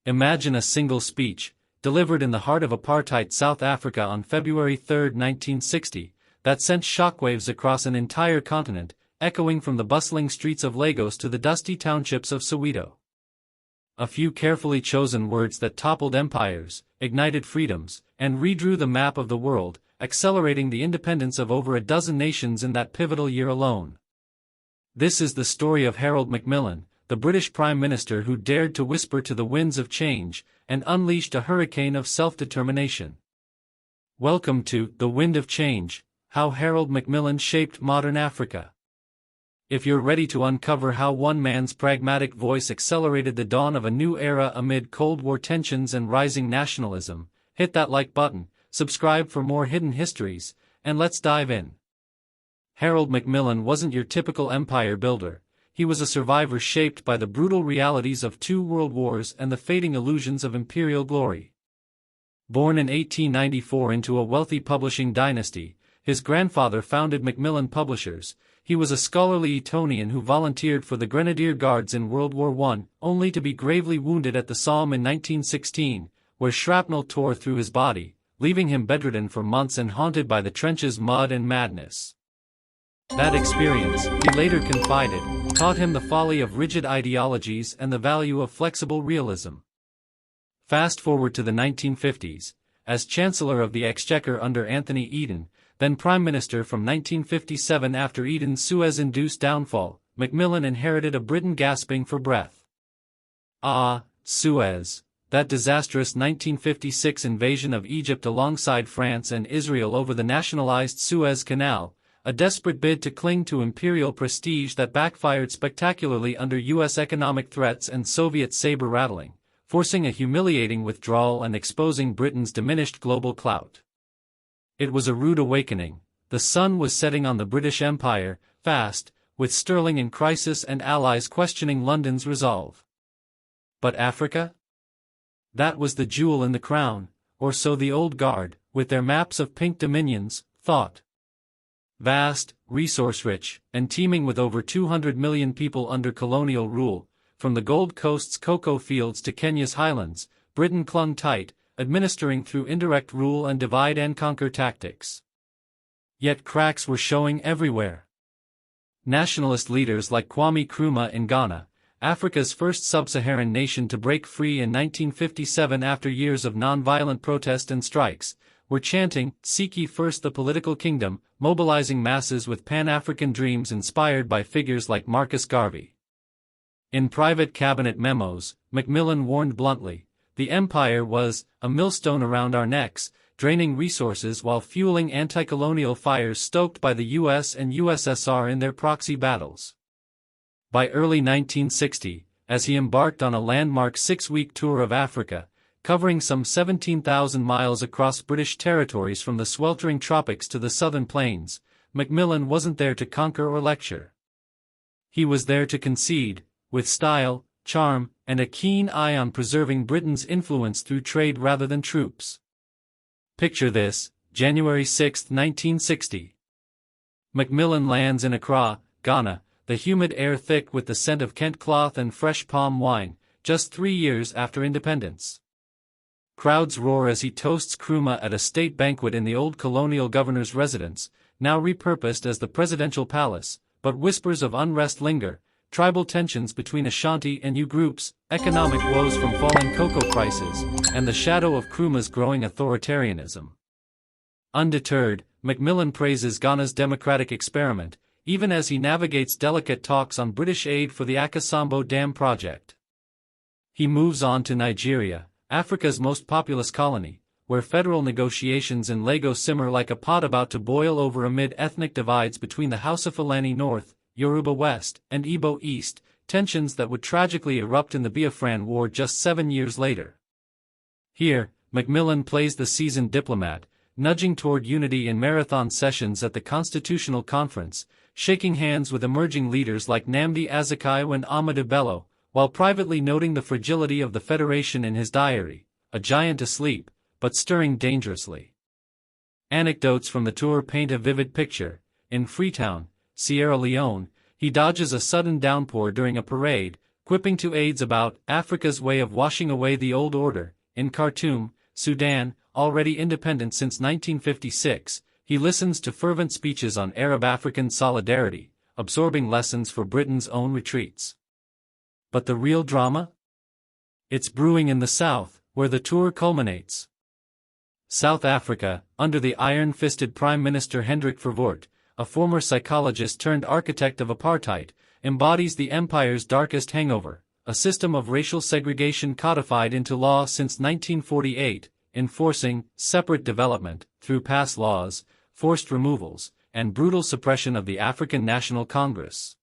Imagine a single speech, delivered in the heart of apartheid South Africa on February 3, 1960, that sent shockwaves across an entire continent, echoing from the bustling streets of Lagos to the dusty townships of Soweto. A few carefully chosen words that toppled empires, ignited freedoms, and redrew the map of the world, accelerating the independence of over a dozen nations in that pivotal year alone. This is the story of Harold Macmillan, the British Prime Minister who dared to whisper to the winds of change, and unleashed a hurricane of self-determination. Welcome to The Wind of Change, How Harold Macmillan Shaped Modern Africa. If you're ready to uncover how one man's pragmatic voice accelerated the dawn of a new era amid Cold War tensions and rising nationalism, hit that like button, subscribe for more hidden histories, and let's dive in. Harold Macmillan wasn't your typical empire builder. He was a survivor shaped by the brutal realities of 2 world wars and the fading illusions of imperial glory. Born in 1894 into a wealthy publishing dynasty, his grandfather founded Macmillan Publishers. He was a scholarly Etonian who volunteered for the Grenadier Guards in World War I, only to be gravely wounded at the Somme in 1916, where shrapnel tore through his body, leaving him bedridden for months and haunted by the trenches' mud and madness. That experience, he later confided, taught him the folly of rigid ideologies and the value of flexible realism. Fast forward to the 1950s, as Chancellor of the Exchequer under Anthony Eden, then Prime Minister from 1957 after Eden's Suez-induced downfall, Macmillan inherited a Britain gasping for breath. Suez, that disastrous 1956 invasion of Egypt alongside France and Israel over the nationalized Suez Canal, a desperate bid to cling to imperial prestige that backfired spectacularly under U.S. economic threats and Soviet saber-rattling, forcing a humiliating withdrawal and exposing Britain's diminished global clout. It was a rude awakening. The sun was setting on the British Empire, fast, with Sterling in crisis and allies questioning London's resolve. But Africa? That was the jewel in the crown, or so the old guard, with their maps of pink dominions, thought. Vast, resource-rich, and teeming with over 200 million people under colonial rule, from the Gold Coast's cocoa fields to Kenya's highlands, Britain clung tight, administering through indirect rule and divide-and-conquer tactics. Yet cracks were showing everywhere. Nationalist leaders like Kwame Nkrumah in Ghana, Africa's first sub-Saharan nation to break free in 1957 after years of non-violent protest and strikes, were chanting, "Seek ye first the political kingdom," mobilizing masses with Pan-African dreams inspired by figures like Marcus Garvey. In private cabinet memos, Macmillan warned bluntly, "The empire was a millstone around our necks, draining resources while fueling anti-colonial fires stoked by the US and USSR in their proxy battles." By early 1960, as he embarked on a landmark 6-week tour of Africa, covering some 17,000 miles across British territories from the sweltering tropics to the southern plains, Macmillan wasn't there to conquer or lecture. He was there to concede, with style, charm, and a keen eye on preserving Britain's influence through trade rather than troops. Picture this, January 6, 1960. Macmillan lands in Accra, Ghana, the humid air thick with the scent of Kent cloth and fresh palm wine, just 3 years after independence. Crowds roar as he toasts Nkrumah at a state banquet in the old colonial governor's residence, now repurposed as the presidential palace, but whispers of unrest linger, tribal tensions between Ashanti and Yu groups, economic woes from falling cocoa prices, and the shadow of Nkrumah's growing authoritarianism. Undeterred, Macmillan praises Ghana's democratic experiment, even as he navigates delicate talks on British aid for the Akasambo Dam project. He moves on to Nigeria, Africa's most populous colony, where federal negotiations in Lagos simmer like a pot about to boil over amid ethnic divides between the Hausa Fulani North, Yoruba West, and Igbo East, tensions that would tragically erupt in the Biafran War just 7 years later. Here, Macmillan plays the seasoned diplomat, nudging toward unity in marathon sessions at the Constitutional Conference, shaking hands with emerging leaders like Nnamdi Azikiwe and Ahmadu Bello, while privately noting the fragility of the Federation in his diary, a giant asleep, but stirring dangerously. Anecdotes from the tour paint a vivid picture. In Freetown, Sierra Leone, he dodges a sudden downpour during a parade, quipping to aides about Africa's way of washing away the old order. In Khartoum, Sudan, already independent since 1956, he listens to fervent speeches on Arab-African solidarity, absorbing lessons for Britain's own retreats. But the real drama? It's brewing in the south, where the tour culminates. South Africa, under the iron-fisted Prime Minister Hendrik Verwoerd, a former psychologist turned architect of apartheid, embodies the empire's darkest hangover, a system of racial segregation codified into law since 1948, enforcing separate development through pass laws, forced removals, and brutal suppression of the African National Congress.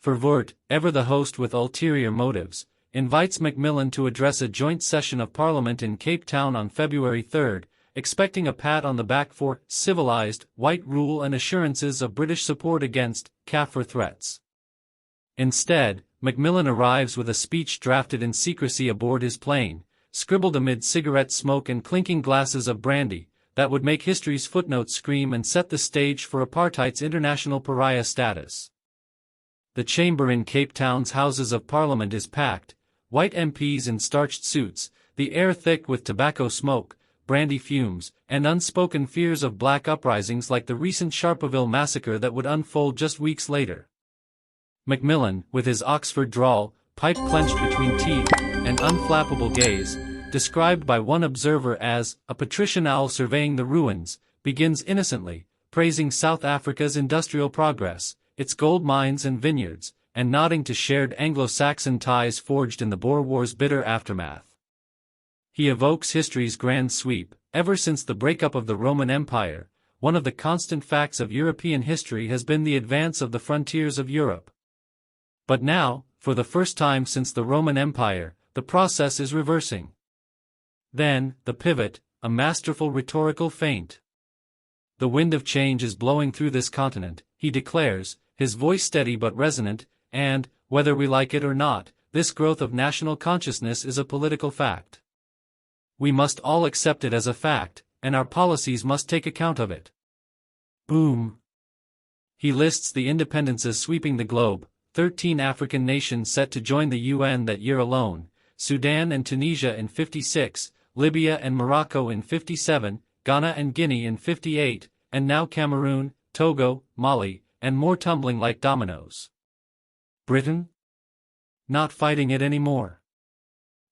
Verwoerd, ever the host with ulterior motives, invites Macmillan to address a joint session of Parliament in Cape Town on February 3, expecting a pat on the back for civilized, white rule and assurances of British support against Kaffir threats. Instead, Macmillan arrives with a speech drafted in secrecy aboard his plane, scribbled amid cigarette smoke and clinking glasses of brandy, that would make history's footnotes scream and set the stage for apartheid's international pariah status. The chamber in Cape Town's Houses of Parliament is packed, white MPs in starched suits, the air thick with tobacco smoke, brandy fumes, and unspoken fears of black uprisings like the recent Sharpeville massacre that would unfold just weeks later. Macmillan, with his Oxford drawl, pipe clenched between teeth, and unflappable gaze, described by one observer as a patrician owl surveying the ruins, begins innocently, praising South Africa's industrial progress, its gold mines and vineyards, and nodding to shared Anglo-Saxon ties forged in the Boer War's bitter aftermath. He evokes history's grand sweep. Ever since the breakup of the Roman Empire, one of the constant facts of European history has been the advance of the frontiers of Europe. But now, for the first time since the Roman Empire, the process is reversing. Then, the pivot, a masterful rhetorical feint. The wind of change is blowing through this continent, he declares, his voice steady but resonant, and, whether we like it or not, this growth of national consciousness is a political fact. We must all accept it as a fact, and our policies must take account of it. Boom. He lists the independences sweeping the globe, 13 African nations set to join the UN that year alone, Sudan and Tunisia in 56, Libya and Morocco in 57, Ghana and Guinea in 58, and now Cameroon, Togo, Mali, and more tumbling like dominoes. Britain? Not fighting it anymore.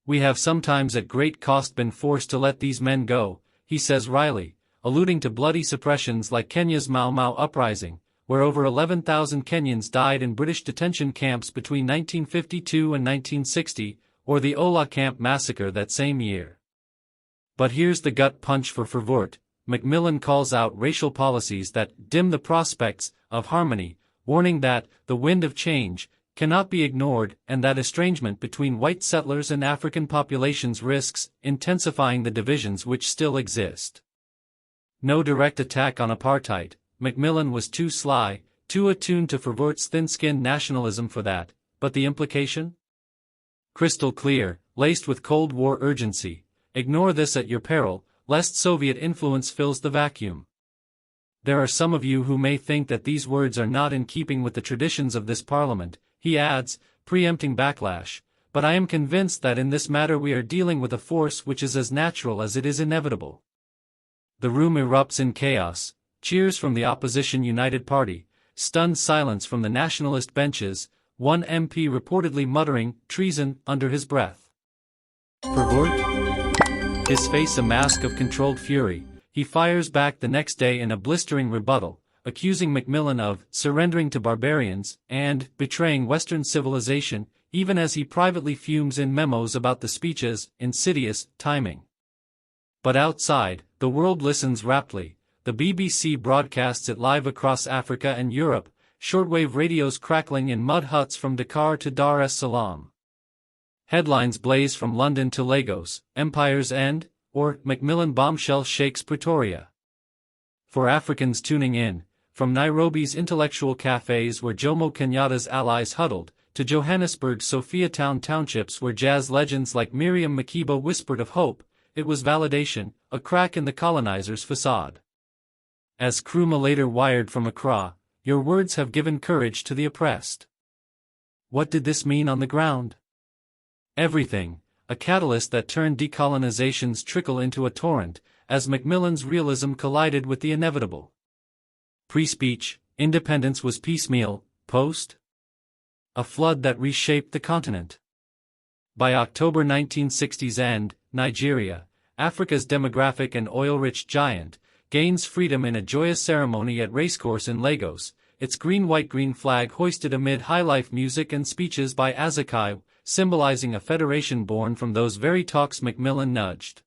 We have sometimes at great cost been forced to let these men go, he says wryly, alluding to bloody suppressions like Kenya's Mau Mau uprising, where over 11,000 Kenyans died in British detention camps between 1952 and 1960, or the Ola Camp massacre that same year. But here's the gut punch for Verwoerd. Macmillan calls out racial policies that dim the prospects of harmony, warning that the wind of change cannot be ignored and that estrangement between white settlers and African populations risks intensifying the divisions which still exist. No direct attack on apartheid. Macmillan was too sly, too attuned to Verwoerd's thin-skinned nationalism for that, but the implication? Crystal clear, laced with Cold War urgency. Ignore this at your peril, lest Soviet influence fills the vacuum. There are some of you who may think that these words are not in keeping with the traditions of this parliament, he adds, preempting backlash, but I am convinced that in this matter we are dealing with a force which is as natural as it is inevitable. The room erupts in chaos, cheers from the opposition United Party, stunned silence from the nationalist benches, one MP reportedly muttering treason under his breath. Verwoerd? His face a mask of controlled fury, he fires back the next day in a blistering rebuttal, accusing Macmillan of surrendering to barbarians and betraying Western civilization, even as he privately fumes in memos about the speech's insidious timing. But outside, the world listens raptly. The BBC broadcasts it live across Africa and Europe, shortwave radios crackling in mud huts from Dakar to Dar es Salaam. Headlines blaze from London to Lagos, Empire's End, or Macmillan bombshell shakes Pretoria. For Africans tuning in, from Nairobi's intellectual cafes where Jomo Kenyatta's allies huddled, to Johannesburg's Sophiatown townships where jazz legends like Miriam Makeba whispered of hope, it was validation, a crack in the colonizer's facade. As Nkrumah later wired from Accra, your words have given courage to the oppressed. What did this mean on the ground? Everything, a catalyst that turned decolonization's trickle into a torrent, as Macmillan's realism collided with the inevitable. Pre-speech, independence was piecemeal, post? A flood that reshaped the continent. By October 1960's end, Nigeria, Africa's demographic and oil-rich giant, gains freedom in a joyous ceremony at racecourse in Lagos, its green-white-green flag hoisted amid highlife music and speeches by Azikiwe, symbolizing a federation born from those very talks Macmillan nudged.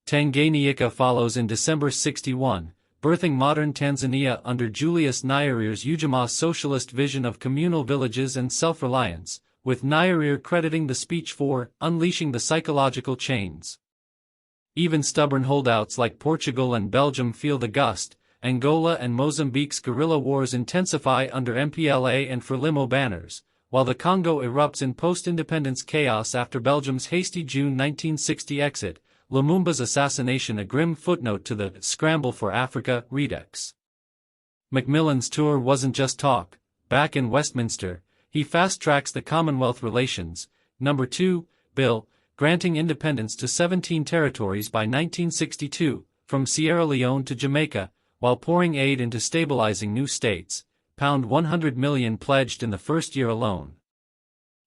Tanganyika follows in December 61, birthing modern Tanzania under Julius Nyerere's Ujamaa socialist vision of communal villages and self-reliance, with Nyerere crediting the speech for unleashing the psychological chains. Even stubborn holdouts like Portugal and Belgium feel the gust. Angola and Mozambique's guerrilla wars intensify under MPLA and Frelimo banners, while the Congo erupts in post-independence chaos after Belgium's hasty June 1960 exit, Lumumba's assassination a grim footnote to the scramble for Africa redux. Macmillan's tour wasn't just talk. Back in Westminster, he fast-tracks the Commonwealth Relations, No. 2, bill, granting independence to 17 territories by 1962, from Sierra Leone to Jamaica, while pouring aid into stabilizing new states, £100 million pledged in the first year alone.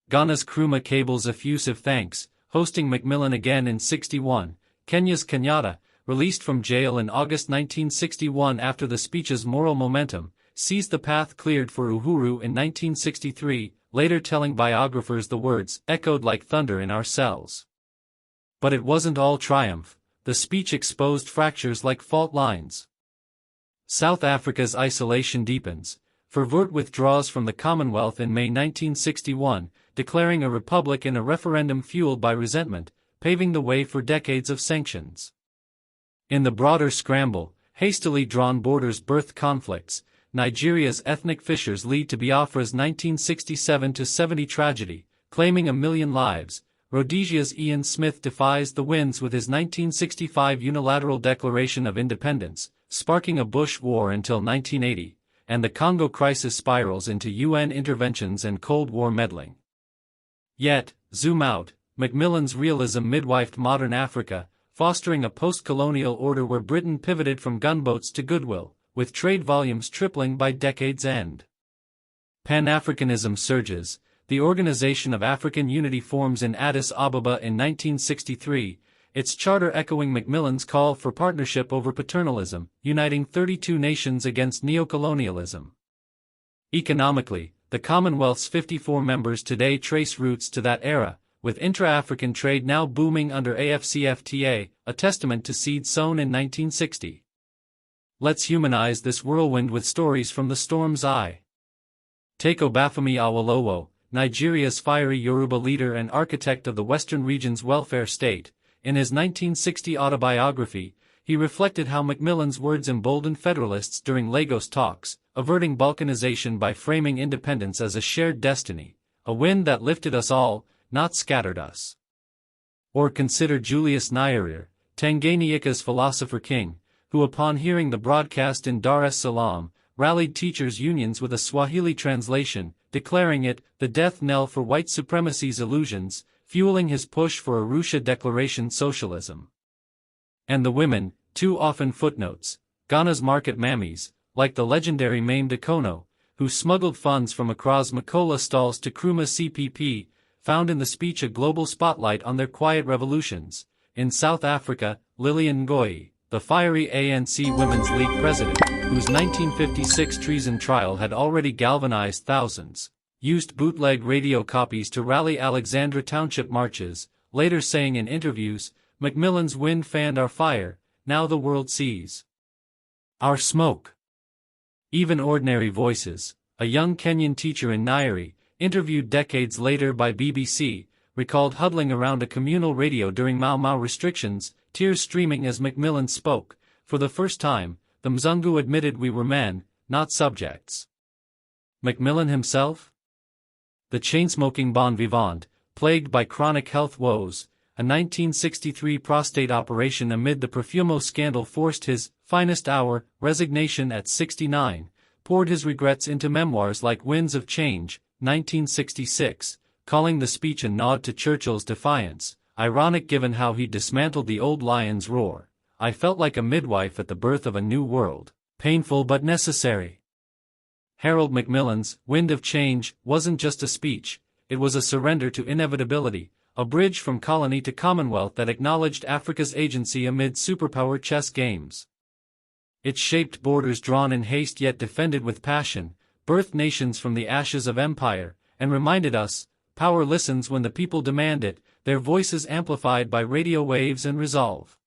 Ghana's Nkrumah cables effusive thanks, hosting Macmillan again in 61, Kenya's Kenyatta, released from jail in August 1961 after the speech's moral momentum, sees the path cleared for Uhuru in 1963, later telling biographers the words echoed like thunder in our cells. But it wasn't all triumph. The speech exposed fractures like fault lines. South Africa's isolation deepens. Verwoerd withdraws from the Commonwealth in May 1961, declaring a republic in a referendum fueled by resentment, paving the way for decades of sanctions. In the broader scramble, hastily drawn borders birthed conflicts. Nigeria's ethnic fissures lead to Biafra's 1967-70 tragedy, claiming 1 million lives. Rhodesia's Ian Smith defies the winds with his 1965 unilateral declaration of independence, sparking a Bush war until 1980, and the Congo crisis spirals into UN interventions and Cold War meddling. Yet, zoom out, Macmillan's realism midwifed modern Africa, fostering a post-colonial order where Britain pivoted from gunboats to goodwill, with trade volumes tripling by decade's end. Pan-Africanism surges. The Organization of African Unity forms in Addis Ababa in 1963, its charter echoing Macmillan's call for partnership over paternalism, uniting 32 nations against neocolonialism. Economically, the Commonwealth's 54 members today trace roots to that era, with intra-African trade now booming under AfCFTA, a testament to seeds sown in 1960. Let's humanize this whirlwind with stories from the storm's eye. Take Obafemi Awolowo, Nigeria's fiery Yoruba leader and architect of the Western region's welfare state. In his 1960 autobiography, he reflected how Macmillan's words emboldened Federalists during Lagos talks, averting balkanization by framing independence as a shared destiny, a wind that lifted us all, not scattered us. Or consider Julius Nyerere, Tanganyika's philosopher king, who upon hearing the broadcast in Dar es Salaam, rallied teachers' unions with a Swahili translation, declaring it the death knell for white supremacy's illusions, fueling his push for Arusha Declaration socialism. And the women, too often footnotes, Ghana's market mammies, like the legendary Mame Dakono, who smuggled funds from Accra's Makola stalls to Nkrumah CPP, found in the speech a global spotlight on their quiet revolutions. In South Africa, Lillian Ngoyi, the fiery ANC Women's League president, whose 1956 treason trial had already galvanized thousands, used bootleg radio copies to rally Alexandra Township marches, later saying in interviews, "Macmillan's wind fanned our fire, now the world sees our smoke." Even ordinary voices, a young Kenyan teacher in Nyeri, interviewed decades later by BBC, recalled huddling around a communal radio during Mau Mau restrictions, tears streaming as Macmillan spoke. For the first time, the Mzungu admitted we were men, not subjects. Macmillan himself? The chain-smoking bon vivant, plagued by chronic health woes, a 1963 prostate operation amid the Profumo scandal forced his finest hour, resignation at 69, poured his regrets into memoirs like Winds of Change, 1966, calling the speech a nod to Churchill's defiance, ironic given how he dismantled the old lion's roar. I felt like a midwife at the birth of a new world, painful but necessary. Harold Macmillan's Wind of Change wasn't just a speech, it was a surrender to inevitability, a bridge from colony to commonwealth that acknowledged Africa's agency amid superpower chess games. It shaped borders drawn in haste yet defended with passion, birthed nations from the ashes of empire, and reminded us, power listens when the people demand it, their voices amplified by radio waves and resolve.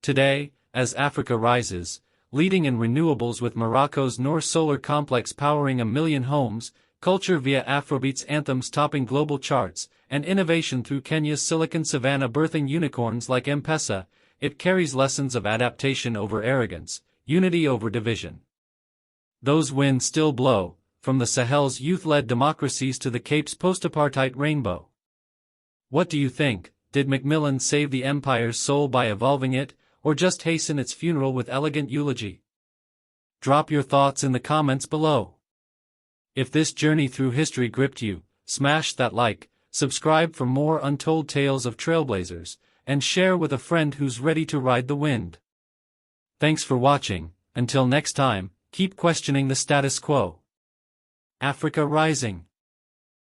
Today, as Africa rises, leading in renewables with Morocco's Noor solar complex powering 1 million homes, culture via Afrobeats anthems topping global charts, and innovation through Kenya's Silicon Savannah birthing unicorns like M-Pesa, it carries lessons of adaptation over arrogance, unity over division. Those winds still blow, from the Sahel's youth-led democracies to the Cape's post-apartheid rainbow. What do you think? Did Macmillan save the empire's soul by evolving it, or just hasten its funeral with elegant eulogy? Drop your thoughts in the comments below. If this journey through history gripped you, smash that like, subscribe for more untold tales of trailblazers, and share with a friend who's ready to ride the wind. Thanks for watching. Until next time, keep questioning the status quo. Africa rising.